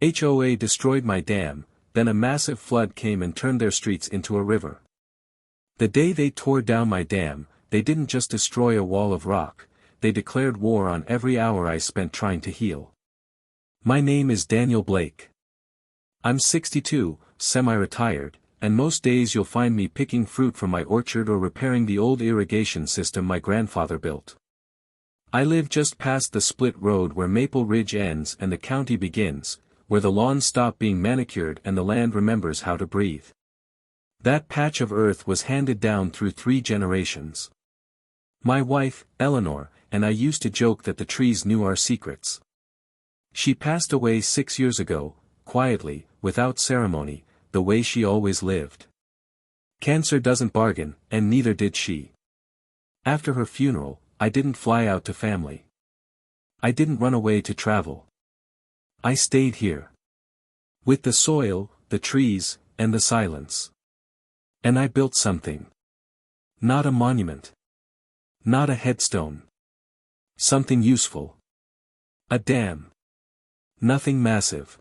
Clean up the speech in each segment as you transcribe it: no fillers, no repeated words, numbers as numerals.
HOA destroyed my dam, then a massive flood came and turned their streets into a river. The day they tore down my dam, they didn't just destroy a wall of rock, they declared war on every hour I spent trying to heal. My name is Daniel Blake. I'm 62, semi-retired, and most days you'll find me picking fruit from my orchard or repairing the old irrigation system my grandfather built. I live just past the split road where Maple Ridge ends and the county begins, where the lawns stop being manicured and the land remembers how to breathe. That patch of earth was handed down through 3 generations. My wife, Eleanor, and I used to joke that the trees knew our secrets. She passed away 6 years ago, quietly, without ceremony, the way she always lived. Cancer doesn't bargain, and neither did she. After her funeral, I didn't fly out to family. I didn't run away to travel. I stayed here. With the soil, the trees, and the silence. And I built something. Not a monument. Not a headstone. Something useful. A dam. Nothing massive.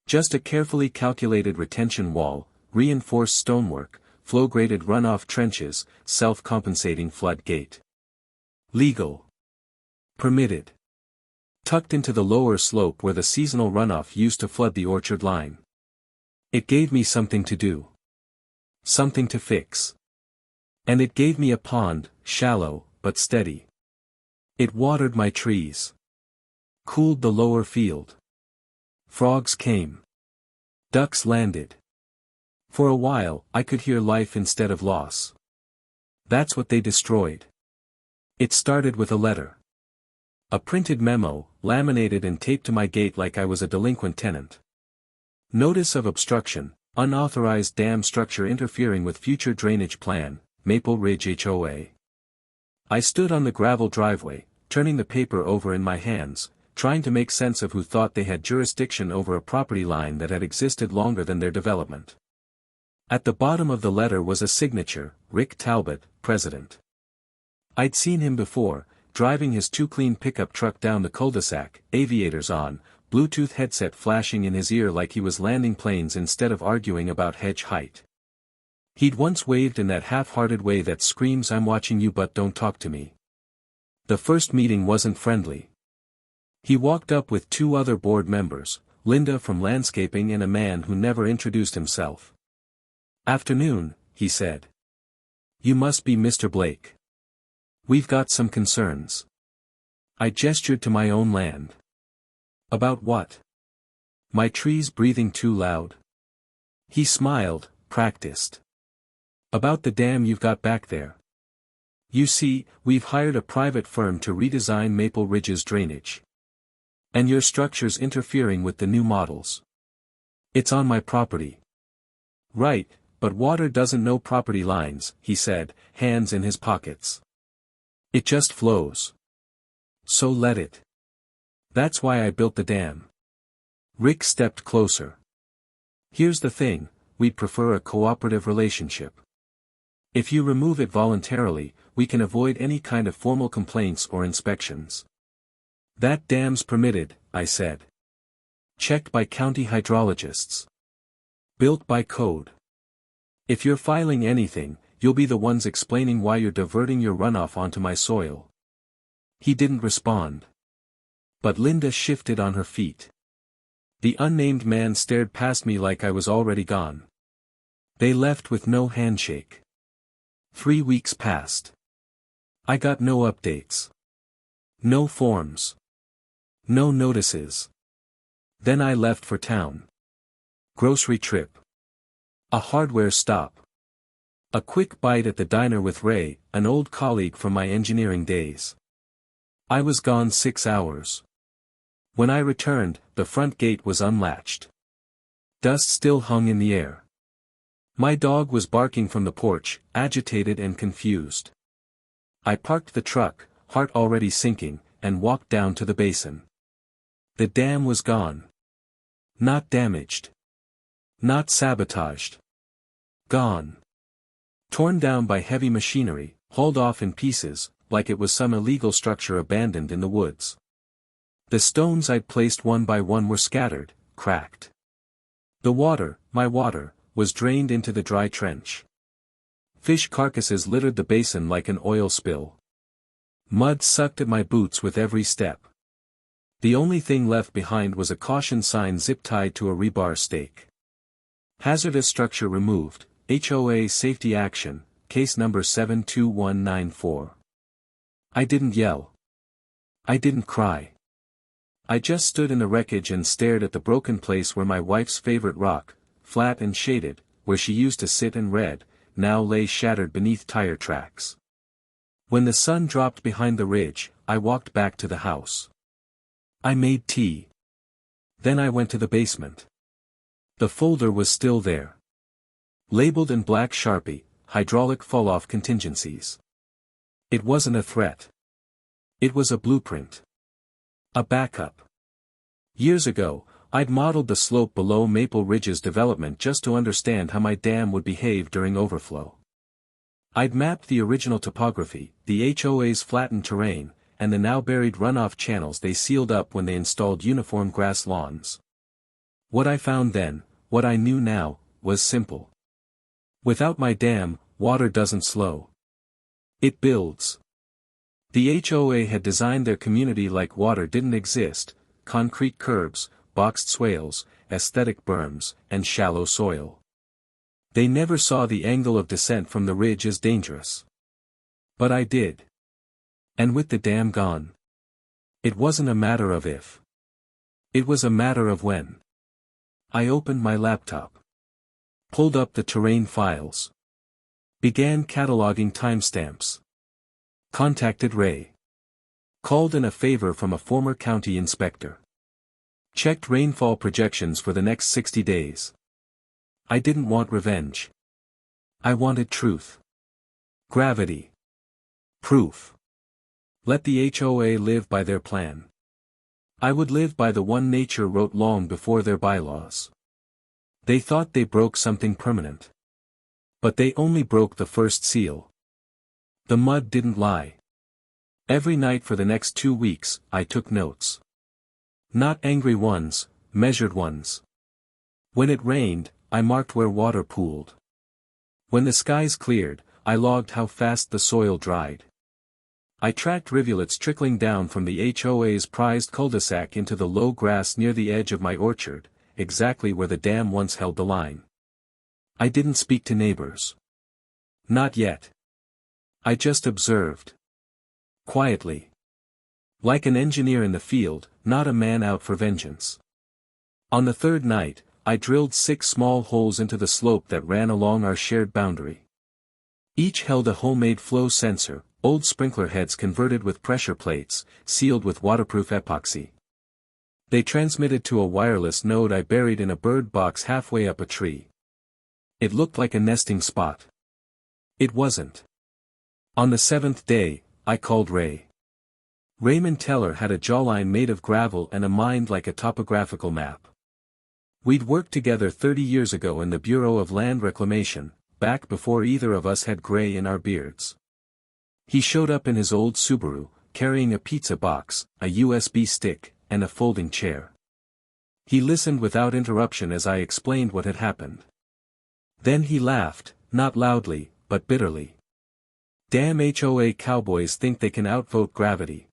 Just a carefully calculated retention wall, reinforced stonework, flow-graded runoff trenches, self-compensating flood gate. Legal. Permitted. Tucked into the lower slope where the seasonal runoff used to flood the orchard line. It gave me something to do. Something to fix. And it gave me a pond, shallow, but steady. It watered my trees. Cooled the lower field. Frogs came. Ducks landed. For a while, I could hear life instead of loss. That's what they destroyed. It started with a letter. A printed memo, laminated and taped to my gate like I was a delinquent tenant. Notice of obstruction, unauthorized dam structure interfering with future drainage plan, Maple Ridge HOA. I stood on the gravel driveway, turning the paper over in my hands, trying to make sense of who thought they had jurisdiction over a property line that had existed longer than their development. At the bottom of the letter was a signature, Rick Talbot, President. I'd seen him before, driving his too-clean pickup truck down the cul-de-sac, aviators on, Bluetooth headset flashing in his ear like he was landing planes instead of arguing about hedge height. He'd once waved in that half-hearted way that screams "I'm watching you but don't talk to me." The first meeting wasn't friendly. He walked up with 2 other board members, Linda from landscaping and a man who never introduced himself. "Afternoon," he said. "You must be Mr. Blake. We've got some concerns." I gestured to my own land. "About what? My trees breathing too loud?" He smiled, practiced. "About the dam you've got back there. You see, we've hired a private firm to redesign Maple Ridge's drainage. And your structure's interfering with the new models. It's on my property." "Right, but water doesn't know property lines," he said, hands in his pockets. "It just flows. So let it. That's why I built the dam." Rick stepped closer. "Here's the thing, we'd prefer a cooperative relationship. If you remove it voluntarily, we can avoid any kind of formal complaints or inspections." "That dam's permitted," I said. "Checked by county hydrologists. Built by code. If you're filing anything, you'll be the ones explaining why you're diverting your runoff onto my soil." He didn't respond. But Linda shifted on her feet. The unnamed man stared past me like I was already gone. They left with no handshake. 3 weeks passed. I got no updates. No forms. No notices. Then I left for town. Grocery trip. A hardware stop. A quick bite at the diner with Ray, an old colleague from my engineering days. I was gone 6 hours. When I returned, the front gate was unlatched. Dust still hung in the air. My dog was barking from the porch, agitated and confused. I parked the truck, heart already sinking, and walked down to the basin. The dam was gone. Not damaged. Not sabotaged. Gone. Torn down by heavy machinery, hauled off in pieces, like it was some illegal structure abandoned in the woods. The stones I'd placed one by one were scattered, cracked. The water, my water, was drained into the dry trench. Fish carcasses littered the basin like an oil spill. Mud sucked at my boots with every step. The only thing left behind was a caution sign zip-tied to a rebar stake. Hazardous structure removed, HOA safety action, case number 72194. I didn't yell. I didn't cry. I just stood in the wreckage and stared at the broken place where my wife's favorite rock, flat and shaded, where she used to sit and read, now lay shattered beneath tire tracks. When the sun dropped behind the ridge, I walked back to the house. I made tea. Then I went to the basement. The folder was still there. Labeled in black Sharpie, hydraulic fall-off contingencies. It wasn't a threat. It was a blueprint. A backup. Years ago, I'd modeled the slope below Maple Ridge's development just to understand how my dam would behave during overflow. I'd mapped the original topography, the HOA's flattened terrain, and the now buried runoff channels they sealed up when they installed uniform grass lawns. What I found then, what I knew now, was simple. Without my dam, water doesn't slow. It builds. The HOA had designed their community like water didn't exist: concrete curbs, boxed swales, aesthetic berms, and shallow soil. They never saw the angle of descent from the ridge as dangerous. But I did. And with the dam gone, it wasn't a matter of if. It was a matter of when. I opened my laptop. Pulled up the terrain files. Began cataloging timestamps. Contacted Ray. Called in a favor from a former county inspector. Checked rainfall projections for the next 60 days. I didn't want revenge. I wanted truth. Gravity. Proof. Let the HOA live by their plan. I would live by the one nature wrote long before their bylaws. They thought they broke something permanent. But they only broke the first seal. The mud didn't lie. Every night for the next 2 weeks, I took notes. Not angry ones, measured ones. When it rained, I marked where water pooled. When the skies cleared, I logged how fast the soil dried. I tracked rivulets trickling down from the HOA's prized cul-de-sac into the low grass near the edge of my orchard, exactly where the dam once held the line. I didn't speak to neighbors. Not yet. I just observed. Quietly. Like an engineer in the field, not a man out for vengeance. On the third night, I drilled 6 small holes into the slope that ran along our shared boundary. Each held a homemade flow sensor, old sprinkler heads converted with pressure plates, sealed with waterproof epoxy. They transmitted to a wireless node I buried in a bird box halfway up a tree. It looked like a nesting spot. It wasn't. On the 7th day, I called Ray. Raymond Teller had a jawline made of gravel and a mind like a topographical map. We'd worked together 30 years ago in the Bureau of Land Reclamation, back before either of us had gray in our beards. He showed up in his old Subaru, carrying a pizza box, a USB stick, and a folding chair. He listened without interruption as I explained what had happened. Then he laughed, not loudly, but bitterly. Damn HOA cowboys think they can outvote gravity.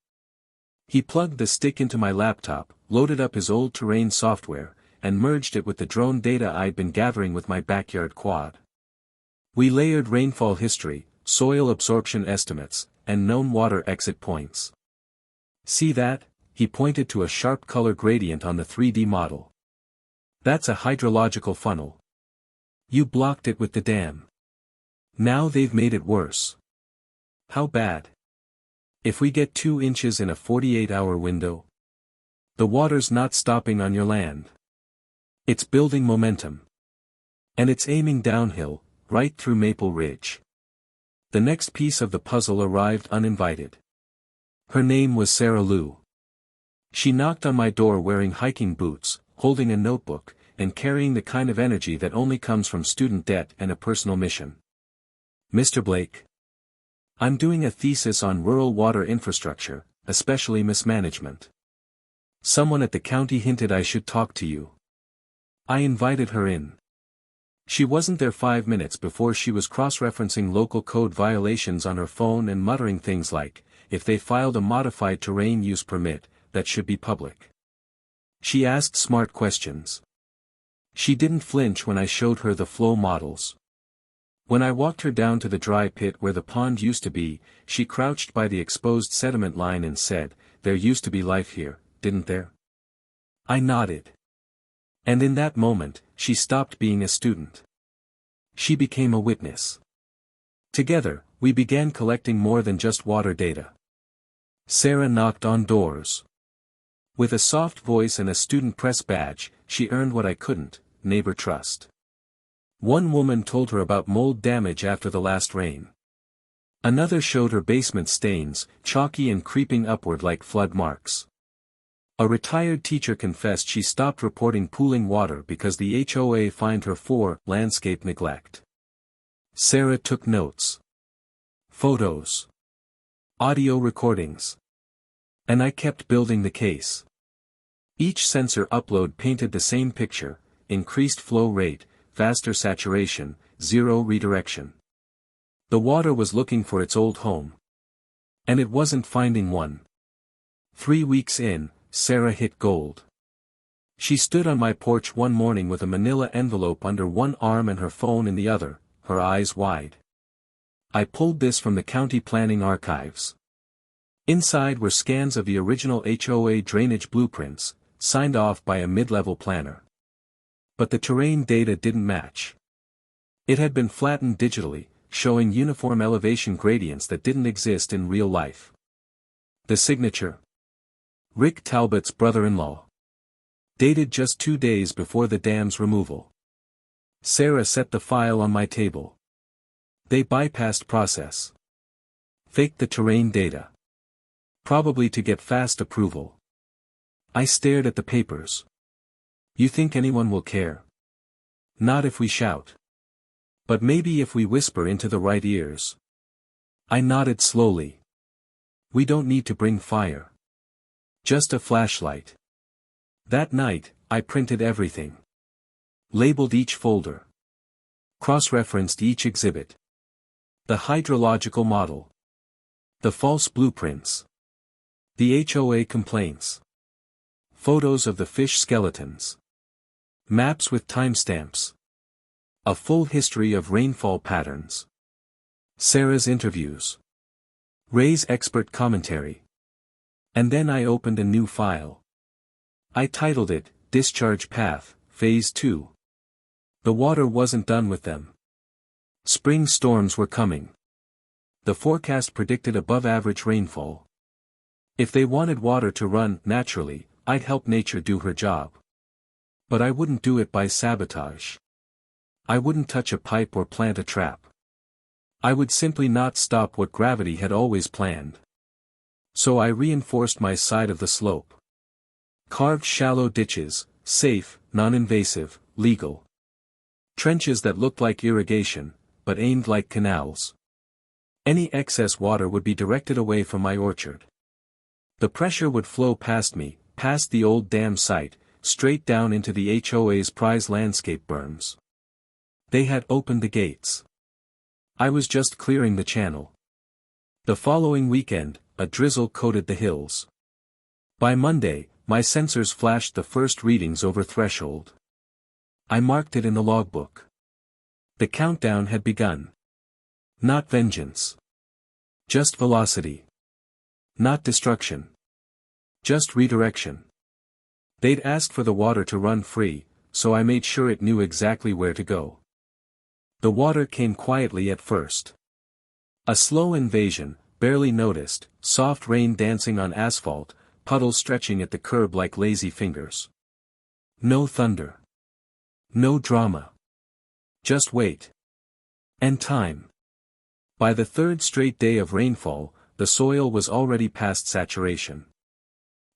He plugged the stick into my laptop, loaded up his old terrain software, and merged it with the drone data I'd been gathering with my backyard quad. We layered rainfall history, soil absorption estimates, and known water exit points. See that? He pointed to a sharp color gradient on the 3D model. That's a hydrological funnel. You blocked it with the dam. Now they've made it worse. How bad? If we get 2 inches in a 48-hour window, the water's not stopping on your land. It's building momentum. And it's aiming downhill, right through Maple Ridge. The next piece of the puzzle arrived uninvited. Her name was Sarah Lou. She knocked on my door wearing hiking boots, holding a notebook, and carrying the kind of energy that only comes from student debt and a personal mission. Mr. Blake. I'm doing a thesis on rural water infrastructure, especially mismanagement. Someone at the county hinted I should talk to you. I invited her in. She wasn't there 5 minutes before she was cross-referencing local code violations on her phone and muttering things like, if they filed a modified terrain use permit, that should be public. She asked smart questions. She didn't flinch when I showed her the flow models. When I walked her down to the dry pit where the pond used to be, she crouched by the exposed sediment line and said, "There used to be life here, didn't there?" I nodded. And in that moment, she stopped being a student. She became a witness. Together, we began collecting more than just water data. Sarah knocked on doors. With a soft voice and a student press badge, she earned what I couldn't, neighbor trust. One woman told her about mold damage after the last rain. Another showed her basement stains, chalky and creeping upward like flood marks. A retired teacher confessed she stopped reporting pooling water because the HOA fined her for landscape neglect. Sarah took notes. Photos. Audio recordings. And I kept building the case. Each sensor upload painted the same picture: increased flow rate, faster saturation, zero redirection. The water was looking for its old home. And it wasn't finding one. 3 weeks in, Sarah hit gold. She stood on my porch one morning with a manila envelope under one arm and her phone in the other, her eyes wide. I pulled this from the county planning archives. Inside were scans of the original HOA drainage blueprints, signed off by a mid-level planner. But the terrain data didn't match. It had been flattened digitally, showing uniform elevation gradients that didn't exist in real life. The signature: Rick Talbot's brother-in-law. Dated just 2 days before the dam's removal. Sarah set the file on my table. They bypassed process. Faked the terrain data. Probably to get fast approval. I stared at the papers. You think anyone will care? Not if we shout. But maybe if we whisper into the right ears. I nodded slowly. We don't need to bring fire. Just a flashlight. That night, I printed everything. Labeled each folder. Cross-referenced each exhibit. The hydrological model. The false blueprints. The HOA complaints. Photos of the fish skeletons. Maps with timestamps. A full history of rainfall patterns. Sarah's interviews. Ray's expert commentary. And then I opened a new file. I titled it, Discharge Path, Phase 2. The water wasn't done with them. Spring storms were coming. The forecast predicted above-average rainfall. If they wanted water to run naturally, I'd help nature do her job. But I wouldn't do it by sabotage. I wouldn't touch a pipe or plant a trap. I would simply not stop what gravity had always planned. So I reinforced my side of the slope. Carved shallow ditches, safe, non-invasive, legal. Trenches that looked like irrigation, but aimed like canals. Any excess water would be directed away from my orchard. The pressure would flow past me, past the old dam site, straight down into the HOA's prize landscape berms. They had opened the gates. I was just clearing the channel. The following weekend, a drizzle coated the hills. By Monday, my sensors flashed the first readings over threshold. I marked it in the logbook. The countdown had begun. Not vengeance. Just velocity. Not destruction. Just redirection. They'd asked for the water to run free, so I made sure it knew exactly where to go. The water came quietly at first. A slow invasion, barely noticed, soft rain dancing on asphalt, puddles stretching at the curb like lazy fingers. No thunder. No drama. Just wait. And time. By the third straight day of rainfall, the soil was already past saturation.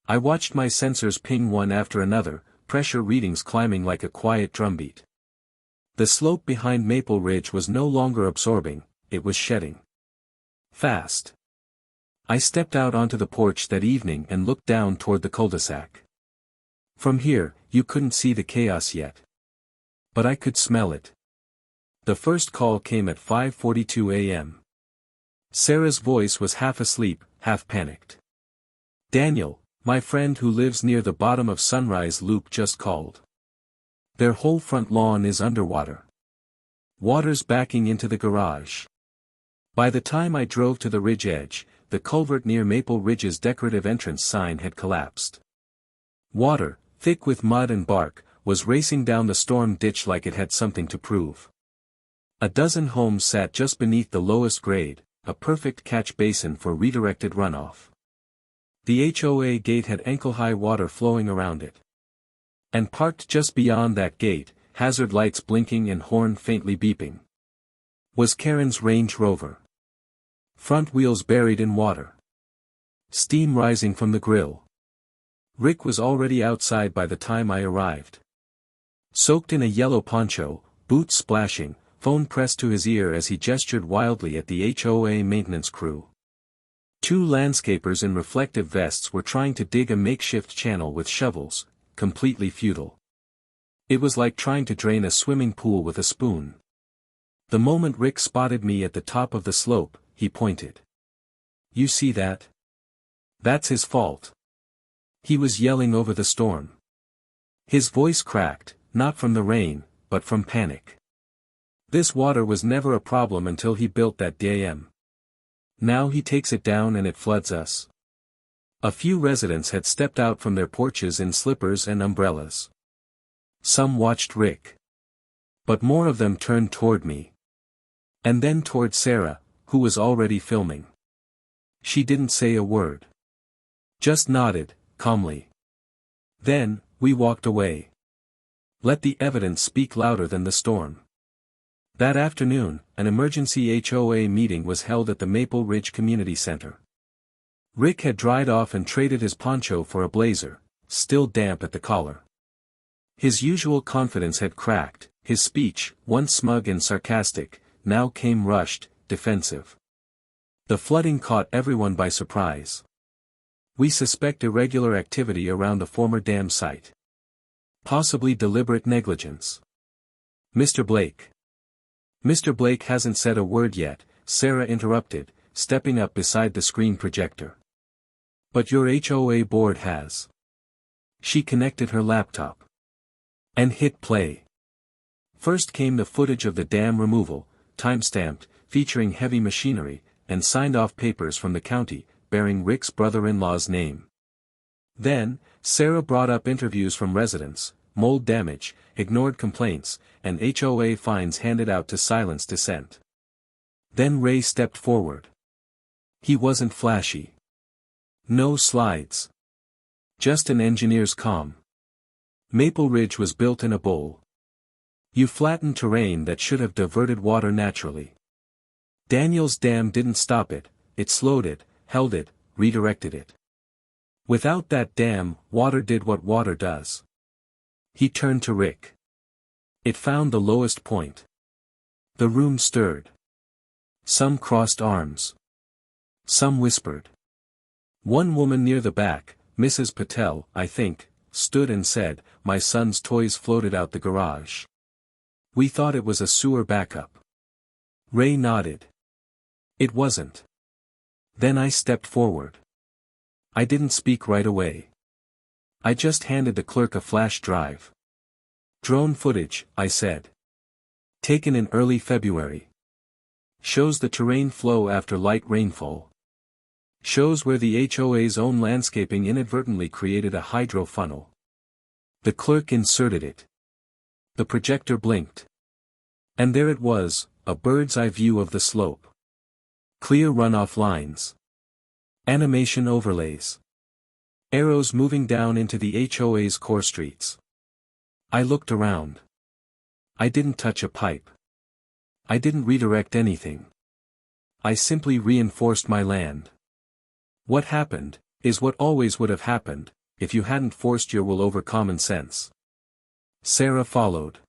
I watched my sensors ping one after another, pressure readings climbing like a quiet drumbeat. The slope behind Maple Ridge was no longer absorbing, it was shedding. Fast. I stepped out onto the porch that evening and looked down toward the cul-de-sac. From here, you couldn't see the chaos yet. But I could smell it. The first call came at 5:42 a.m. Sarah's voice was half asleep, half panicked. "Daniel, my friend who lives near the bottom of Sunrise Loop just called. Their whole front lawn is underwater. Water's backing into the garage." By the time I drove to the ridge edge, the culvert near Maple Ridge's decorative entrance sign had collapsed. Water, thick with mud and bark, was racing down the storm ditch like it had something to prove. A dozen homes sat just beneath the lowest grade, a perfect catch basin for redirected runoff. The HOA gate had ankle-high water flowing around it. And parked just beyond that gate, hazard lights blinking and horn faintly beeping, was Karen's Range Rover. Front wheels buried in water. Steam rising from the grill. Rick was already outside by the time I arrived. Soaked in a yellow poncho, boots splashing, phone pressed to his ear as he gestured wildly at the HOA maintenance crew. Two landscapers in reflective vests were trying to dig a makeshift channel with shovels, completely futile. It was like trying to drain a swimming pool with a spoon. The moment Rick spotted me at the top of the slope, he pointed. "You see that? That's his fault." He was yelling over the storm. His voice cracked, not from the rain, but from panic. This water was never a problem until he built that dam. Now he takes it down and it floods us. A few residents had stepped out from their porches in slippers and umbrellas. Some watched Rick. But more of them turned toward me. And then toward Sarah, who was already filming. She didn't say a word. Just nodded, calmly. Then, we walked away. Let the evidence speak louder than the storm. That afternoon, an emergency HOA meeting was held at the Maple Ridge Community Center. Rick had dried off and traded his poncho for a blazer, still damp at the collar. His usual confidence had cracked, his speech, once smug and sarcastic, now came rushed, defensive. The flooding caught everyone by surprise. "We suspect irregular activity around the former dam site. Possibly deliberate negligence. Mr. Blake." "Mr. Blake hasn't said a word yet," Sarah interrupted, stepping up beside the screen projector. "But your HOA board has." She connected her laptop. And hit play. First came the footage of the dam removal, time-stamped, featuring heavy machinery, and signed-off papers from the county, bearing Rick's brother-in-law's name. Then, Sarah brought up interviews from residents, mold damage, ignored complaints, and HOA fines handed out to silence dissent. Then Ray stepped forward. He wasn't flashy. No slides. Just an engineer's calm. Maple Ridge was built in a bowl. You flattened terrain that should have diverted water naturally. Daniel's dam didn't stop it, it slowed it, held it, redirected it. Without that dam, water did what water does. He turned to Rick. It found the lowest point. The room stirred. Some crossed arms. Some whispered. One woman near the back, Mrs. Patel, I think, stood and said, "My son's toys floated out the garage. We thought it was a sewer backup." Ray nodded. It wasn't. Then I stepped forward. I didn't speak right away. I just handed the clerk a flash drive. "Drone footage," I said. "Taken in early February. Shows the terrain flow after light rainfall. Shows where the HOA's own landscaping inadvertently created a hydro funnel." The clerk inserted it. The projector blinked. And there it was, a bird's-eye view of the slope. Clear runoff lines. Animation overlays. Arrows moving down into the HOA's core streets. I looked around. I didn't touch a pipe. I didn't redirect anything. I simply reinforced my land. What happened, is what always would have happened, if you hadn't forced your will over common sense. Sarah followed.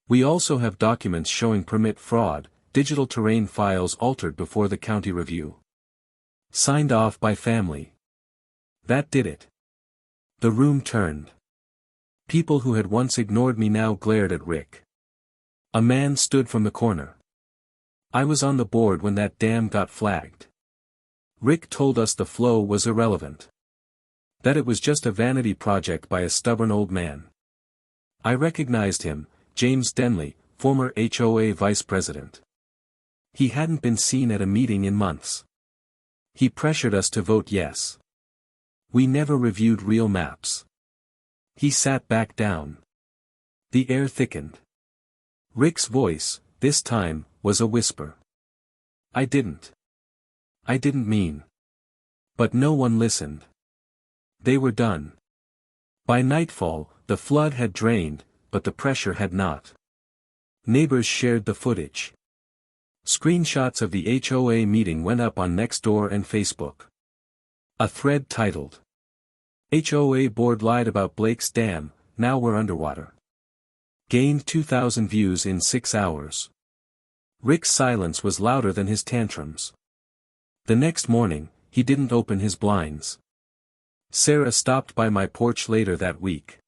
We also have documents showing permit fraud, digital terrain files altered before the county review. Signed off by family. That did it. The room turned. People who had once ignored me now glared at Rick. A man stood from the corner. "I was on the board when that dam got flagged. Rick told us the flow was irrelevant. That it was just a vanity project by a stubborn old man." I recognized him, James Denley, former HOA vice president. He hadn't been seen at a meeting in months. He pressured us to vote yes. We never reviewed real maps. He sat back down. The air thickened. Rick's voice, this time, was a whisper. I didn't mean. But no one listened. They were done. By nightfall, the flood had drained, but the pressure had not. Neighbors shared the footage. Screenshots of the HOA meeting went up on Nextdoor and Facebook. A thread titled, "HOA board lied about Blake's dam, now we're underwater," gained 2,000 views in 6 hours. Rick's silence was louder than his tantrums. The next morning, he didn't open his blinds. Sarah stopped by my porch later that week.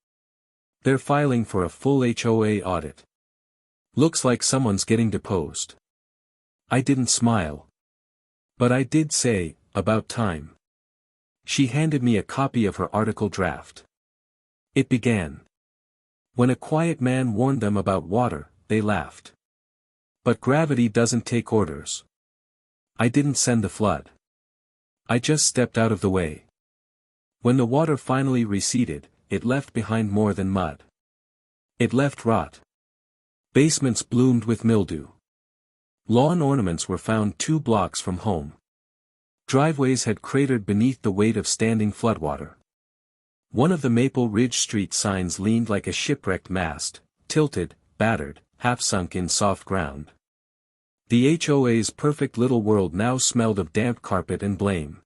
"They're filing for a full HOA audit. Looks like someone's getting deposed." I didn't smile. But I did say, "About time." She handed me a copy of her article draft. It began. "When a quiet man warned them about water, they laughed. But gravity doesn't take orders." I didn't send the flood. I just stepped out of the way. When the water finally receded, it left behind more than mud. It left rot. Basements bloomed with mildew. Lawn ornaments were found 2 blocks from home. Driveways had cratered beneath the weight of standing floodwater. One of the Maple Ridge Street signs leaned like a shipwrecked mast, tilted, battered, half-sunk in soft ground. The HOA's perfect little world now smelled of damp carpet and blame.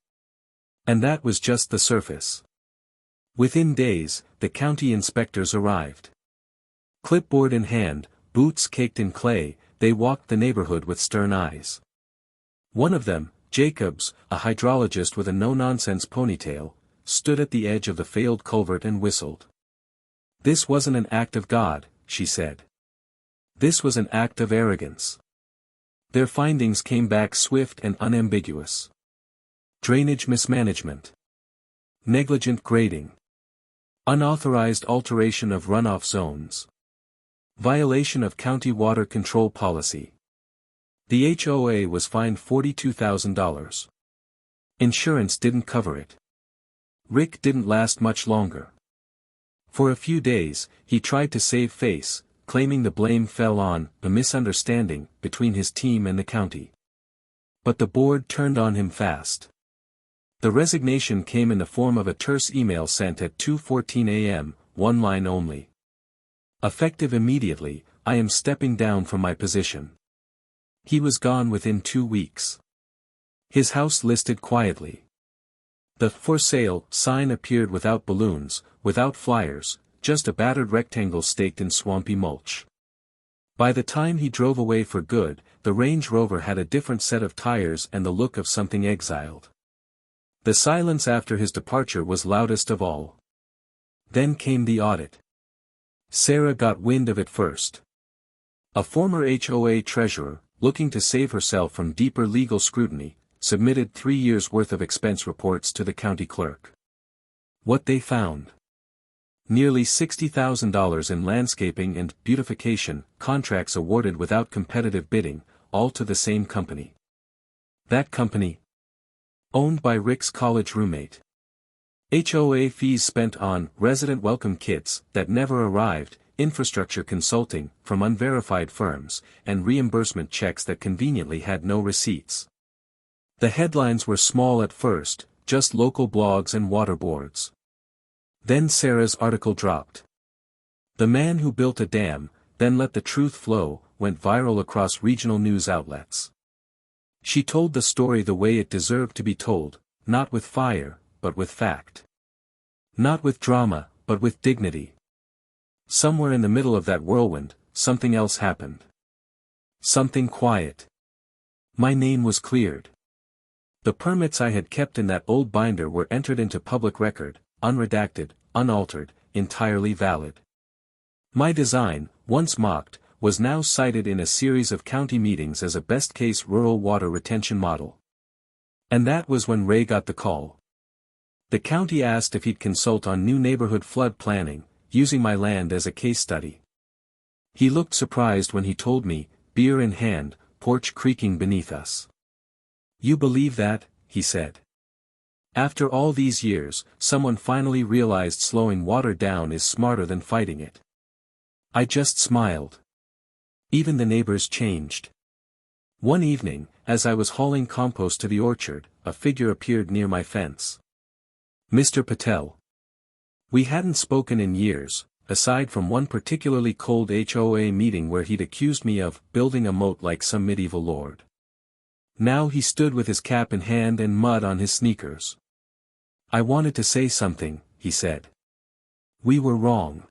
And that was just the surface. Within days, the county inspectors arrived. Clipboard in hand, boots caked in clay, they walked the neighborhood with stern eyes. One of them, Jacobs, a hydrologist with a no-nonsense ponytail, stood at the edge of the failed culvert and whistled. "This wasn't an act of God," she said. "This was an act of arrogance." Their findings came back swift and unambiguous. Drainage mismanagement. Negligent grading. Unauthorized alteration of runoff zones. Violation of county water control policy. The HOA was fined $42,000. Insurance didn't cover it. Rick didn't last much longer. For a few days, he tried to save face, claiming the blame fell on a misunderstanding between his team and the county. But the board turned on him fast. The resignation came in the form of a terse email sent at 2:14 a.m., 1 line only. "Effective immediately, I am stepping down from my position." He was gone within 2 weeks. His house listed quietly. The "for sale" sign appeared without balloons, without flyers, just a battered rectangle staked in swampy mulch. By the time he drove away for good, the Range Rover had a different set of tires and the look of something exiled. The silence after his departure was loudest of all. Then came the audit. Sarah got wind of it first. A former HOA treasurer, looking to save herself from deeper legal scrutiny, submitted 3 years' worth of expense reports to the county clerk. What they found: nearly $60,000 in landscaping and beautification contracts awarded without competitive bidding, all to the same company. That company? Owned by Rick's college roommate. HOA fees spent on resident welcome kits that never arrived, infrastructure consulting from unverified firms, and reimbursement checks that conveniently had no receipts. The headlines were small at first, just local blogs and water boards. Then Sarah's article dropped. "The man who built a dam, then let the truth flow," went viral across regional news outlets. She told the story the way it deserved to be told, not with fire, but with fact. Not with drama, but with dignity. Somewhere in the middle of that whirlwind, something else happened. Something quiet. My name was cleared. The permits I had kept in that old binder were entered into public record, unredacted, unaltered, entirely valid. My design, once mocked, was now cited in a series of county meetings as a best-case rural water retention model. And that was when Ray got the call. The county asked if he'd consult on new neighborhood flood planning, using my land as a case study. He looked surprised when he told me, beer in hand, porch creaking beneath us. "You believe that?" he said. "After all these years, someone finally realized slowing water down is smarter than fighting it." I just smiled. Even the neighbors changed. One evening, as I was hauling compost to the orchard, a figure appeared near my fence. Mr. Patel. We hadn't spoken in years, aside from one particularly cold HOA meeting where he'd accused me of building a moat like some medieval lord. Now he stood with his cap in hand and mud on his sneakers. "I wanted to say something," he said. "We were wrong.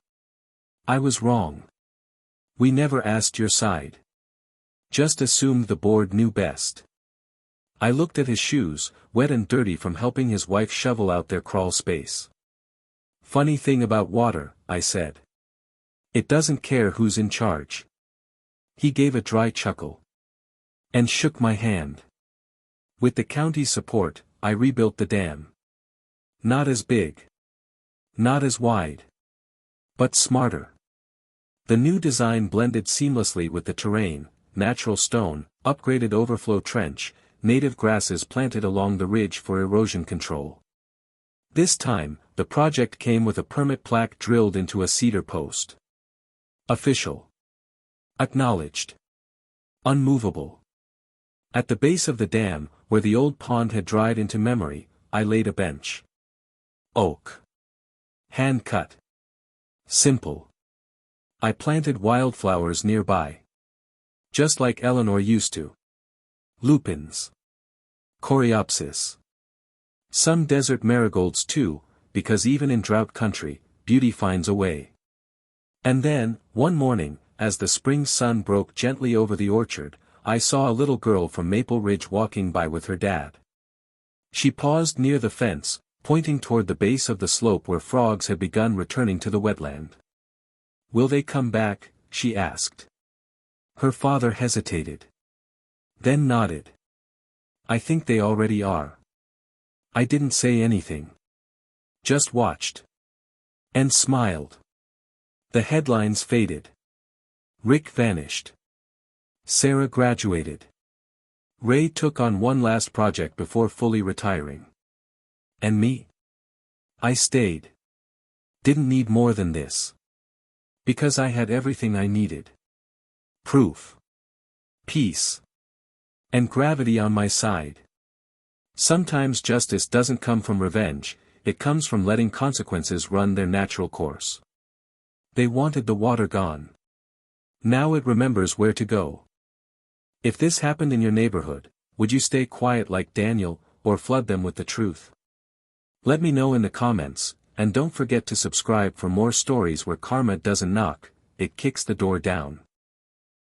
I was wrong. We never asked your side. Just assumed the board knew best." I looked at his shoes, wet and dirty from helping his wife shovel out their crawl space. "Funny thing about water," I said. "It doesn't care who's in charge." He gave a dry chuckle. And shook my hand. With the county's support, I rebuilt the dam. Not as big. Not as wide. But smarter. The new design blended seamlessly with the terrain, natural stone, upgraded overflow trench, native grasses planted along the ridge for erosion control. This time, the project came with a permit plaque drilled into a cedar post. Official. Acknowledged. Unmovable. At the base of the dam, where the old pond had dried into memory, I laid a bench. Oak. Hand-cut. Simple. I planted wildflowers nearby. Just like Eleanor used to. Lupins. Coreopsis. Some desert marigolds too, because even in drought country, beauty finds a way. And then, one morning, as the spring sun broke gently over the orchard, I saw a little girl from Maple Ridge walking by with her dad. She paused near the fence, pointing toward the base of the slope where frogs had begun returning to the wetland. "Will they come back?" she asked. Her father hesitated. Then nodded. "I think they already are." I didn't say anything. Just watched. And smiled. The headlines faded. Rick vanished. Sarah graduated. Ray took on one last project before fully retiring. And me? I stayed. Didn't need more than this. Because I had everything I needed. Proof. Peace. And gravity on my side. Sometimes justice doesn't come from revenge, it comes from letting consequences run their natural course. They wanted the water gone. Now it remembers where to go. If this happened in your neighborhood, would you stay quiet like Daniel, or flood them with the truth? Let me know in the comments, and don't forget to subscribe for more stories where karma doesn't knock, it kicks the door down.